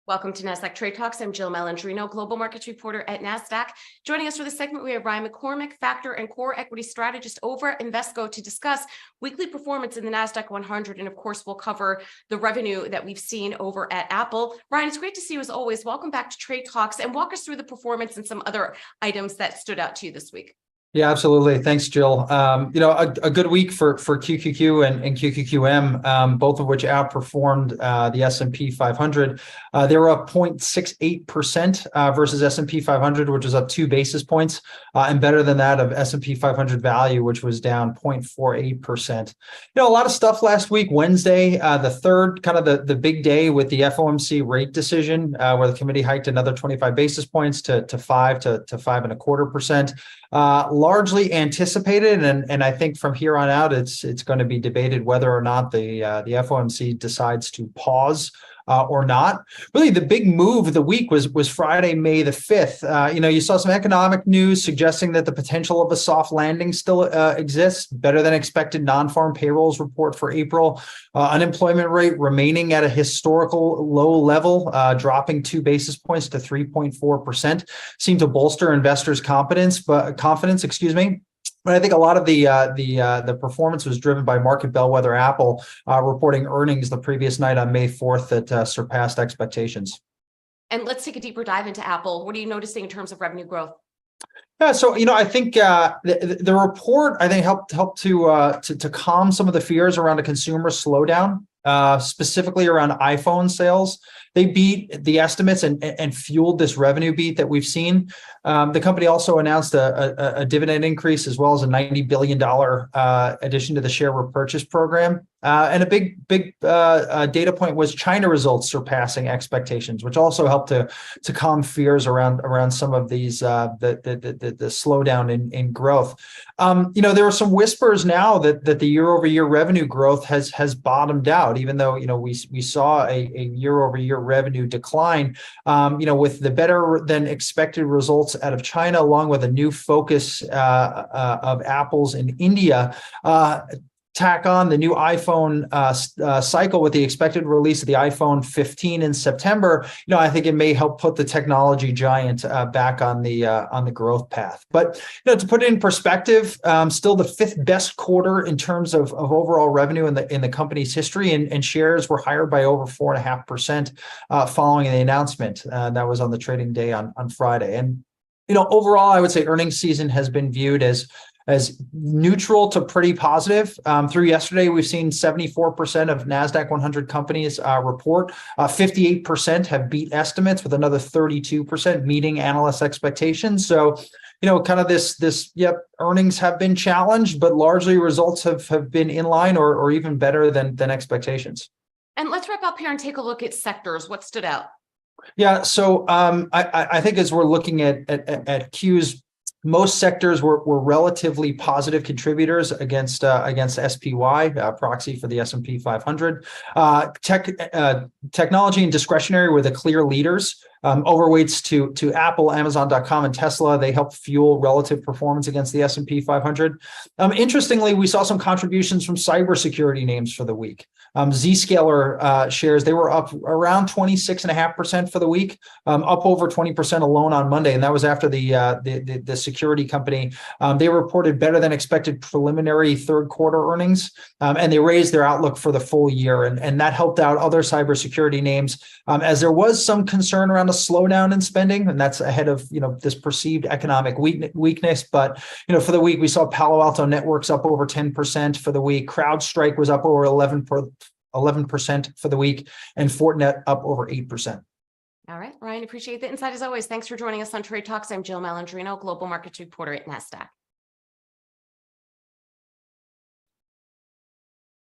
Welcome to Nasdaq Trade Talks. I'm Jill Malandrino, Global Markets Reporter at Nasdaq. Joining us for this segment, we have Ryan McCormack, Factor and Core Equity Strategist over at Invesco to discuss weekly performance in the Nasdaq-100. And of course, we'll cover the revenue that we've seen over at Apple. Ryan, it's great to see you as always. Welcome back to Trade Talks and walk us through the performance and some other items that stood out to you this week. Yeah, absolutely. Thanks, Jill. A good week for QQQ and QQQM, both of which outperformed the S&P 500. They were up 0.68% versus S&P 500, which was up 2 basis points, and better than that of S&P 500 value, which was down 0.48%. A lot of stuff last week. Wednesday, the third, kind of the big day with the FOMC rate decision, where the committee hiked another 25 basis points to 5.25%. Largely anticipated, and I think from here on out, it's going to be debated whether or not the FOMC decides to pause or not. Really, the big move of the week was Friday, May the 5th. You saw some economic news suggesting that the potential of a soft landing still exists. Better than expected non-farm payrolls report for April. Unemployment rate remaining at a historical low level, dropping 2 basis points to 3.4%. Seemed to bolster investors' confidence. But I think a lot of the performance was driven by market bellwether Apple reporting earnings the previous night on May 4th that surpassed expectations. And let's take a deeper dive into Apple. What are you noticing in terms of revenue growth? Yeah, so I think the report helped to calm some of the fears around a consumer slowdown, specifically around iPhone sales. They beat the estimates and fueled this revenue beat that we've seen. The company also announced a dividend increase as well as a $90 billion addition to the share repurchase program. And a big data point was China results surpassing expectations, which also helped to calm fears around some of these the slowdown in growth. There are some whispers now that the year-over-year revenue growth has bottomed out, even though we saw a year-over-year revenue decline. With the better than expected results out of China, along with a new focus of Apple's in India. Tack on the new iPhone cycle with the expected release of the iPhone 15 in September. I think it may help put the technology giant back on the growth path. But to put it in perspective, still the 5th best quarter in terms of overall revenue in the company's history, and shares were higher by over 4.5% following the announcement. That was on the trading day on Friday. And overall, I would say earnings season has been viewed as neutral to pretty positive. Through yesterday, we've seen 74% of Nasdaq 100 companies report. 58% have beat estimates, with another 32% meeting analyst expectations. So, kind of earnings have been challenged, but largely results have been in line or even better than expectations. And let's wrap up here and take a look at sectors. What stood out? Yeah, so I think as we're looking at Qs, most sectors were relatively positive contributors against SPY, proxy for the S&P 500. Technology and discretionary were the clear leaders. Overweights to Apple, Amazon.com, and Tesla, they helped fuel relative performance against the S&P 500. Interestingly, we saw some contributions from cybersecurity names for the week. Zscaler shares, they were up around 26.5% for the week, up over 20% alone on Monday, and that was after the security company. They reported better than expected preliminary third quarter earnings, and they raised their outlook for the full year, and that helped out other cybersecurity names, as there was some concern around a slowdown in spending, and that's ahead of this perceived economic weakness. But for the week, we saw Palo Alto Networks up over 10% for the week. CrowdStrike was up over 11% for the week, and Fortinet up over 8%. All right, Ryan, appreciate the insight as always. Thanks for joining us on Trade Talks. I'm Jill Malandrino, Global Markets Reporter at Nasdaq.